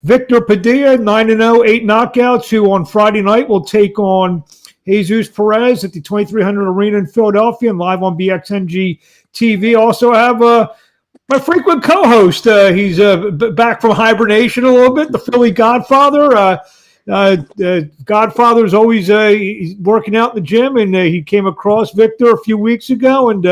Victor Padilla, 9-0, 8 knockouts, who on Friday night will take on Jesus Perez at the 2300 Arena in Philadelphia and live on BXNG TV. Also have my frequent co-host. He's back from hibernation a little bit, the Philly Godfather. Godfather is always he's working out in the gym, and he came across Victor a few weeks ago, and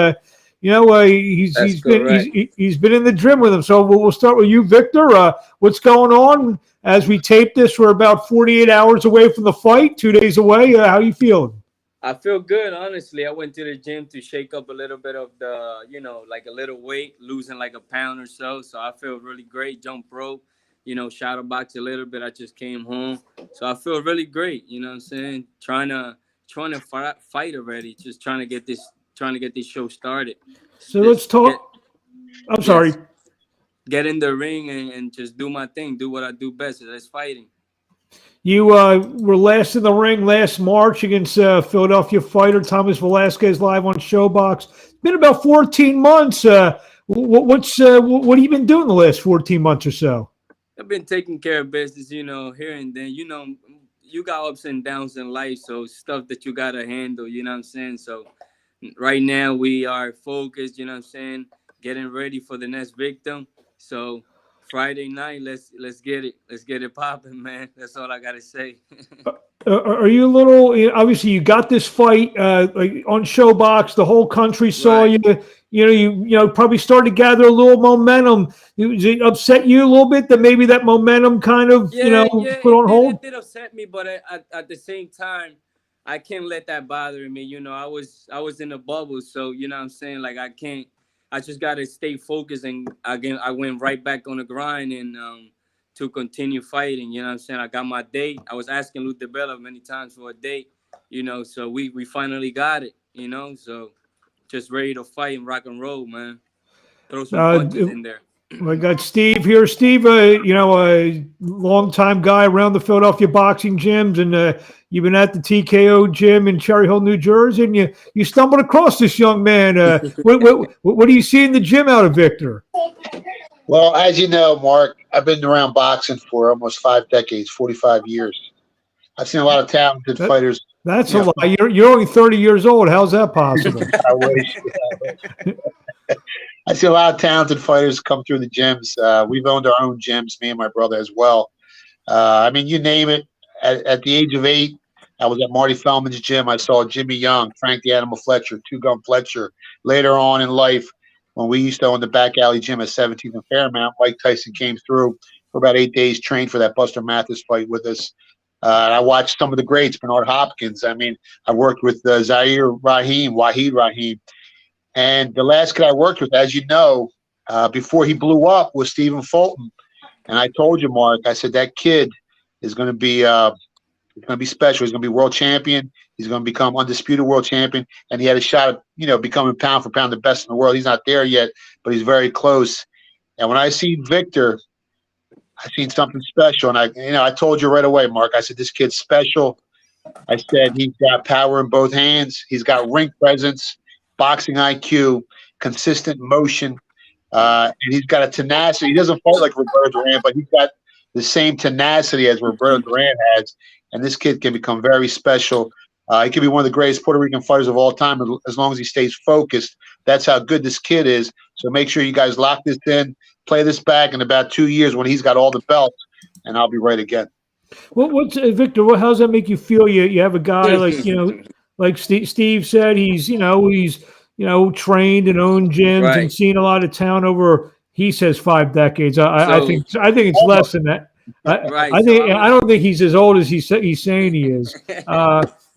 he's been in the gym with him. So we'll start with you, Victor. What's going on as we tape this? We're about 48 hours away from the fight, 2 days away. How you feeling? I feel good, honestly. I went to the gym to shake up a little bit of the, like a little weight, losing like a pound or so. So I feel really great. Jump rope, shadow box a little bit. I just came home. So I feel really great. You know what I'm saying? Trying to fight already. Just trying to get this show started. So let's talk. I'm sorry. Get in the ring and just do my thing. Do what I do best. That's fighting. You were last in the ring last March against Philadelphia fighter Thomas Velasquez live on Showbox. It's been about 14 months. What have you been doing the last 14 months or so? I've been taking care of business, here and then. You got ups and downs in life, so stuff that you got to handle, you know what I'm saying? So right now we are focused, you know what I'm saying, getting ready for the next victim. So Friday night, let's get it. Let's get it popping, man. That's all I gotta say. Are you a little? Obviously, you got this fight like on Showbox. The whole country saw you. You probably started to gather a little momentum. Did it upset you a little bit that maybe that momentum kind of put on hold? It did upset me, but at the same time, I can't let that bother me. I was in a bubble, so you know what I'm saying. Like I can't. I just got to stay focused, and again, I went right back on the grind and to continue fighting. You know what I'm saying? I got my date. I was asking Lou DeBella many times for a date, so we finally got it, so just ready to fight and rock and roll, man. Throw some punches in there. I got Steve here. Steve, a longtime guy around the Philadelphia boxing gyms, and you've been at the TKO gym in Cherry Hill, New Jersey, and you stumbled across this young man. What do you see in the gym out of Victor? Well, as you know, Mark, I've been around boxing for almost 5 decades, 45 years. I've seen a lot of talented fighters. That's a lie. You're only 30 years old. How's that possible? I wish. I see a lot of talented fighters come through the gyms. We've owned our own gyms, me and my brother as well. You name it. At the age of 8, I was at Marty Feldman's gym. I saw Jimmy Young, Frank the Animal Fletcher, Two Gun Fletcher. Later on in life, when we used to own the back alley gym at 17th and Fairmount, Mike Tyson came through for about 8 days, trained for that Buster Mathis fight with us. And I watched some of the greats, Bernard Hopkins. I worked with Wahid Rahim. And the last kid I worked with, as you know, before he blew up, was Stephen Fulton. And I told you, Mark, I said that kid is going to be special. He's going to be world champion. He's going to become undisputed world champion. And he had a shot at, becoming pound for pound the best in the world. He's not there yet, but he's very close. And when I see Victor, I seen something special. And I told you right away, Mark, I said, this kid's special. I said, he's got power in both hands. He's got ring presence, boxing IQ, consistent motion, and he's got a tenacity. He doesn't fight like Roberto Duran, but he's got the same tenacity as Roberto Duran has, and this kid can become very special. He can be one of the greatest Puerto Rican fighters of all time as long as he stays focused. That's how good this kid is. So make sure you guys lock this in, play this back in about 2 years when he's got all the belts, and I'll be right again. What's Victor? How does that make you feel? You have a guy like Steve said, he's trained and owned gyms and seen a lot of town over. He says 5 decades. I think it's less than that. I don't think he's as old as he's saying he is.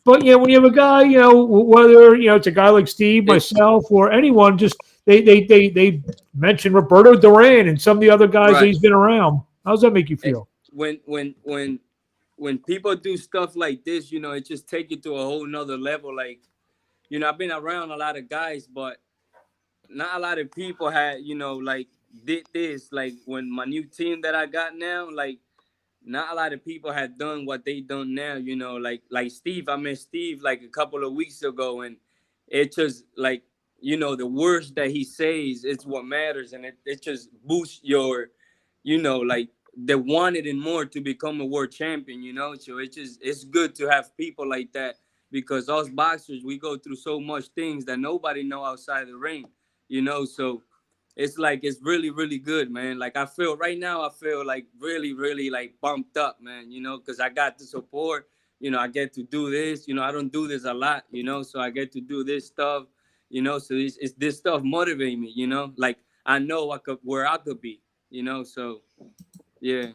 But when you have a guy, whether it's a guy like Steve, myself, or anyone, just they mention Roberto Duran and some of the other guys that he's been around. How does that make you feel? When people do stuff like this, it just take you to a whole nother level. Like, I've been around a lot of guys, but not a lot of people had, did this. Like when my new team that I got now, like not a lot of people had done what they done now, like Steve. I met Steve like a couple of weeks ago, and it just like, the words that he says is what matters, and it just boosts your, like they wanted it more to become a world champion, you know. So it's good to have people like that, because us boxers, we go through so much things that nobody know outside the ring, you know. So it's like, it's really, really good, man. Like, I feel right now, I feel like really, really like bumped up, man, you know, because I got the support, you know. I get to do this, you know. I don't do this a lot, you know, so I get to do this stuff, you know. So it's this stuff motivate me, you know. Like, I know where I could be, you know. So yeah.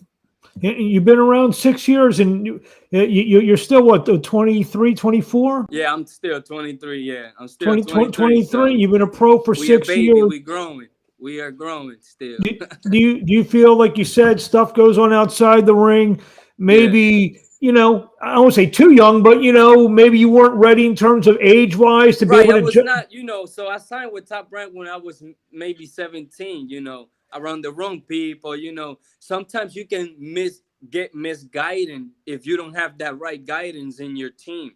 You've been around 6 years, and you're still what, 23, 24? Yeah, I'm still 23. Yeah, I'm still 20, 23. 23. So You've been a pro for we a six baby. years. We growing. We are growing still. Do you feel like you said stuff goes on outside the ring? Yeah. Maybe, I don't want to say too young, but maybe you weren't ready in terms of age wise to be Right. able I to. was not, you know. So I signed with Top Rank when I was maybe 17. You know, around the wrong people. You know, sometimes you can get misguided if you don't have that right guidance in your team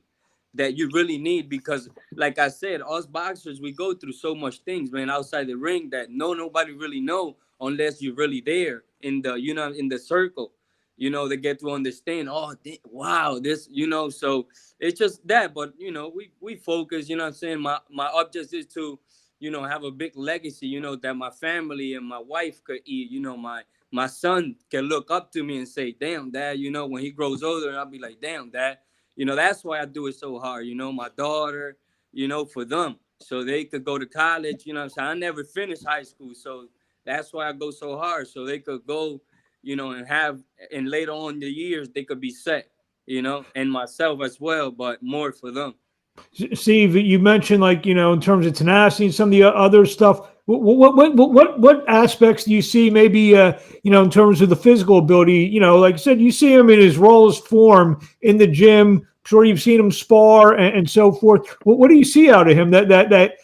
that you really need, because like I said, us boxers, we go through so much things, man, outside the ring that nobody really know unless you're really there in the, you know, in the circle, you know. They get to understand, oh wow, this, you know. So it's just that. But you know, we focus, you know what I'm saying. My object is to, you know, have a big legacy, you know, that my family and my wife could eat, you know. My son can look up to me and say, damn, dad, you know, when he grows older, I'll be like, damn, dad. You know, that's why I do it so hard. You know, my daughter, you know, for them, so they could go to college. You know what I'm saying? I never finished high school, so that's why I go so hard, so they could go, you know, and later on in the years, they could be set, you know, and myself as well, but more for them. Steve, you mentioned, like, in terms of tenacity and some of the other stuff. What aspects do you see, maybe in terms of the physical ability? Like I said, you see him in his rawest form in the gym. I'm sure you've seen him spar and so forth. What do you see out of him that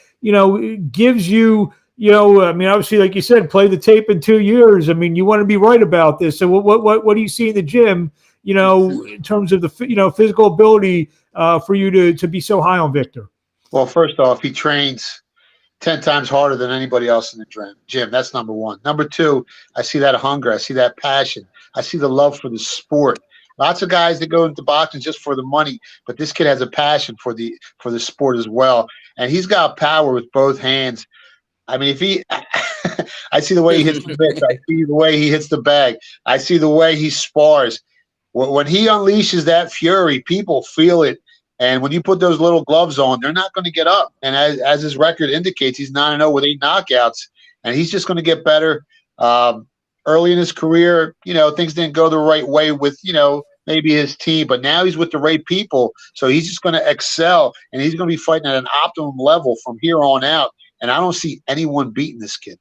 gives you? I mean, obviously, like you said, play the tape in 2 years. I mean, you want to be right about this. So what do you see in the gym? In terms of the physical ability for you to be so high on Victor? Well, first off, he trains 10 times harder than anybody else in the gym. That's number one. Number two, I see that hunger. I see that passion. I see the love for the sport. Lots of guys that go into boxing just for the money, but this kid has a passion for the sport as well. And he's got power with both hands. I mean, if he I see the way he hits the mitts. I see the way he hits the bag. I see the way he spars. When he unleashes that fury, people feel it. And when you put those little gloves on, they're not going to get up. And as his record indicates, he's 9-0 with 8 knockouts. And he's just going to get better. Early in his career, things didn't go the right way with, maybe his team. But now he's with the right people. So he's just going to excel. And he's going to be fighting at an optimum level from here on out. And I don't see anyone beating this kid.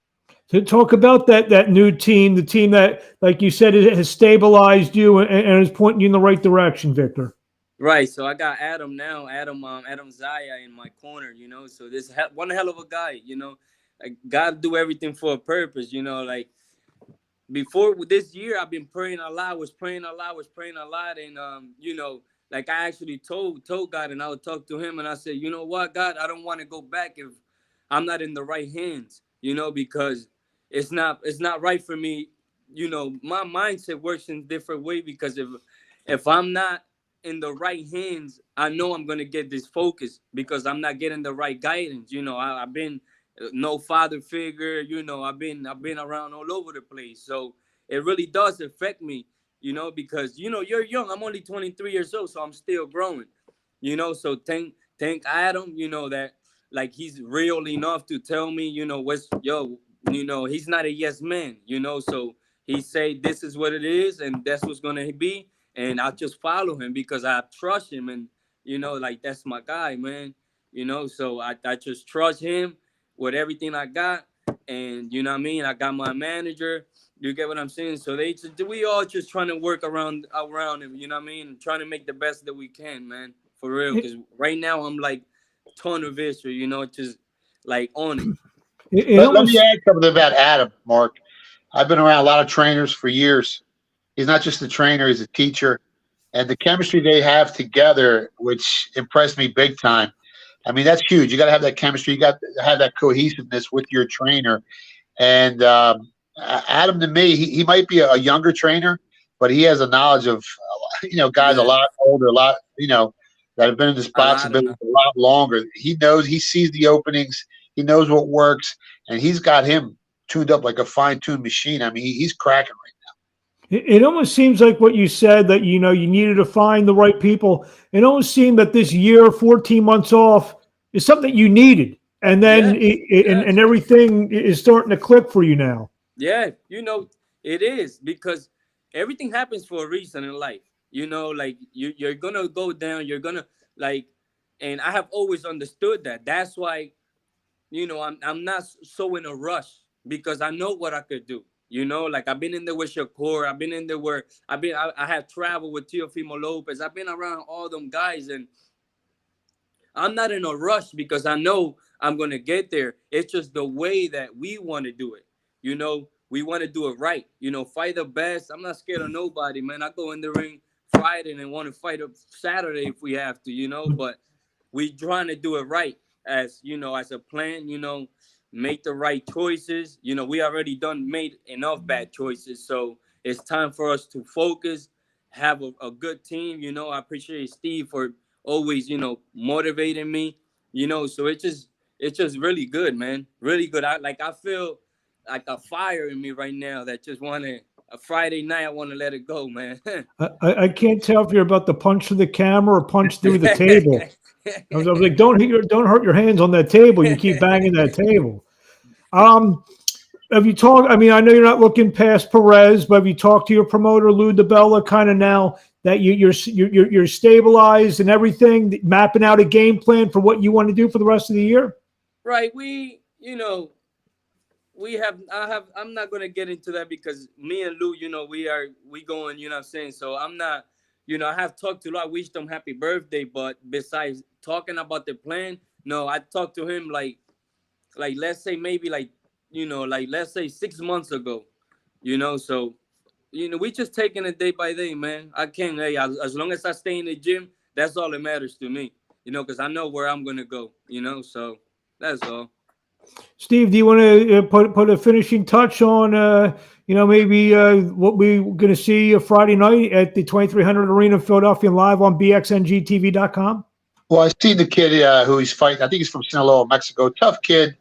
To talk about that new team, the team that, like you said, it has stabilized you and is pointing you in the right direction, Victor. Right. So I got Adam now, Adam Zaya in my corner, you know. So this one hell of a guy, you know. Like, God do everything for a purpose, you know. Like, before this year, I've been praying a lot, was praying a lot, and you know, like, I actually told God, and I would talk to him, and I said, you know what, God, I don't want to go back if I'm not in the right hands, you know, because it's not right for me. You know, my mindset works in a different way, because if I'm not in the right hands, I know I'm gonna get this focus, because I'm not getting the right guidance. You know, I've been no father figure. You know, I've been around all over the place, so it really does affect me. You know, because you know, you're young. I'm only 23 years old, so I'm still growing. You know, so thank Adam. You know that, like, he's real enough to tell me, you know, you know, he's not a yes man. You know, so he say this is what it is, and that's what's gonna be. And I just follow him because I trust him, and you know, like, that's my guy, man. You know, so I just trust him with everything I got, and you know what I mean. I got my manager. You get what I'm saying? So we all just trying to work around him. You know what I mean? Trying to make the best that we can, man, for real. Because right now I'm like ton of history, you know, just like on it. Let me add something about Adam, Mark. I've been around a lot of trainers for years. He's not just a trainer, he's a teacher. And the chemistry they have together, which impressed me big time. I mean, that's huge. You got to have that chemistry. You got to have that cohesiveness with your trainer. And Adam, to me, he might be a younger trainer, but he has a knowledge of, guys a lot older, a lot, that have been in this boxing business a lot longer. He knows, he sees the openings, he knows what works, and he's got him tuned up like a fine-tuned machine. I mean, he's cracking right now. It almost seems like what you said, that, you needed to find the right people. It almost seemed that this year, 14 months off, is something that you needed. And then and everything is starting to click for you now. Yeah, it is, because everything happens for a reason in life. Like you're going to go down, you're going to and I have always understood that. That's why, I'm not so in a rush, because I know what I could do. Like I've been in there with Shakur. I've been in there where I have traveled with Teofimo Lopez. I've been around all them guys, and I'm not in a rush because I know I'm going to get there. It's just the way that we want to do it. We want to do it right. Fight the best. I'm not scared of nobody, man. I go in the ring Friday and want to fight up Saturday if we have to, but we trying to do it right as a plan, make the right choices. We already made enough bad choices. So it's time for us to focus, have a good team. I appreciate Steve for always, motivating me, so it's just really good, man. Really good. I feel like a fire in me right now that just a Friday night, I want to let it go, man. I can't tell if you're about to punch through the camera or punch through the table. I was like, don't hurt your hands on that table. You keep banging that table. Have you talked? I mean, I know you're not looking past Perez, but have you talked to your promoter Lou DiBella kind of now that you're stabilized and everything, mapping out a game plan for what you want to do for the rest of the year? Right. I'm not going to get into that because me and Lou, we going, what I'm saying? So I'm not, I have talked to Lou. I wished him happy birthday, but besides talking about the plan, no, I talked to him like let's say maybe let's say 6 months ago, so, we just taking it day by day, man. I can't, as long as I stay in the gym, that's all that matters to me, because I know where I'm going to go, so that's all. Steve, do you want to put a finishing touch on, maybe what we're going to see Friday night at the 2300 Arena in Philadelphia live on bxngtv.com? Well, I see the kid who he's fighting. I think he's from Sinaloa, Mexico. Tough kid,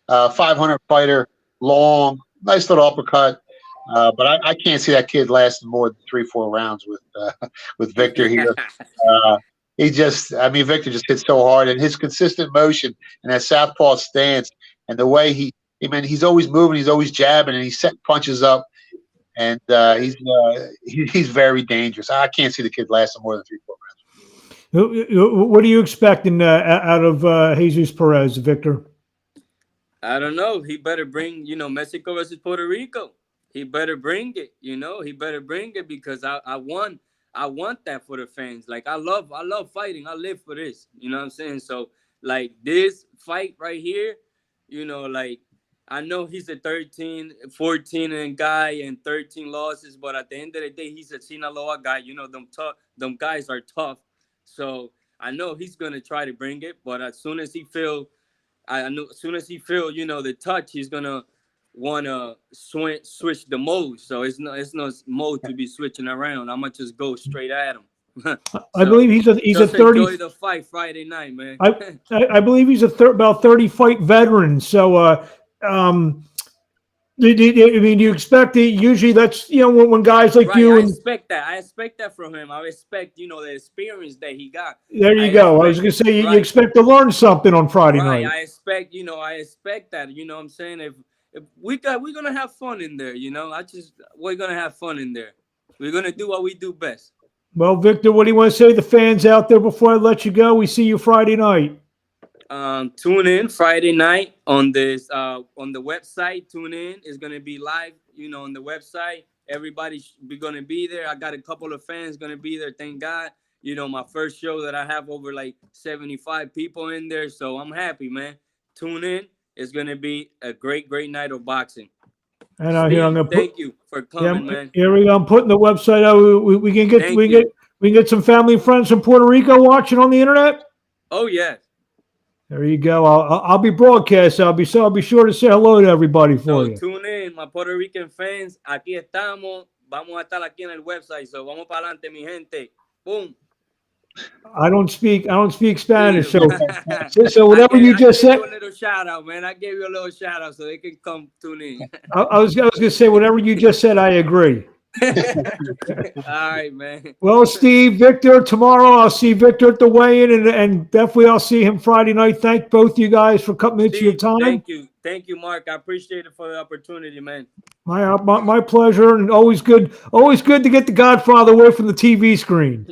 500 fighter, long, nice little uppercut. But I can't see that kid lasting more than 3-4 rounds with Victor here. Victor just hits so hard, and his consistent motion and that southpaw stance and the way he's always moving, he's always jabbing, and he's setting punches up, and he's very dangerous. I can't see the kid lasting more than 3-4 rounds. What are you expecting out of Jesus Perez, Victor? I don't know. He better bring, Mexico versus Puerto Rico. He better bring it, He better bring it because I want that for the fans. Like I love fighting. I live for this. You know what I'm saying? So like this fight right here, I know he's a 13-14 and guy and 13 losses, but at the end of the day, he's a Sinaloa guy. Them guys are tough. So I know he's gonna try to bring it, but as soon as he feel, the touch, he's gonna wanna switch the mode. So it's no mode to be switching around. I'm gonna just go straight at him. I believe he's a 30. Enjoy the fight Friday night, man. I believe he's about 30 fight veteran. So do you expect it? Usually that's when guys like you. I expect that from him. I expect the experience that he got. There you go. I was gonna say you expect to learn something on Friday night. I expect that. What I'm saying, if we're gonna have fun in there. We're gonna have fun in there. We're gonna do what we do best. Well, Victor, what do you want to say to the fans out there before I let you go? We see you Friday night. Tune in Friday night on this on the website. Tune in. It's gonna be live, on the website. Everybody be gonna be there. I got a couple of fans gonna be there. Thank God. My first show that I have over like 75 people in there. So I'm happy, man. Tune in. It's gonna be a great night of boxing. And thank you for coming, man. Here we go. I'm putting the website out. We can get some family and friends from Puerto Rico watching on the internet. Oh yeah. There you go. I'll be broadcast. I'll be sure to say hello to everybody for you. Tune in. Rican fans, aquí estamos. Vamos a estar aquí en el website. So vamos para adelante, mi gente. Boom. I don't speak Spanish, so whatever you just said. I gave you a little shout out, man. I gave you a little shout out so they can come tune in. I was gonna say whatever you just said. I agree. All right, man. Well, Steve, Victor, tomorrow I'll see Victor at the weigh-in, and definitely I'll see him Friday night. Thank both you guys for coming into your time. Thank you, Mark. I appreciate it for the opportunity, man. My pleasure, and always good to get the Godfather away from the TV screen.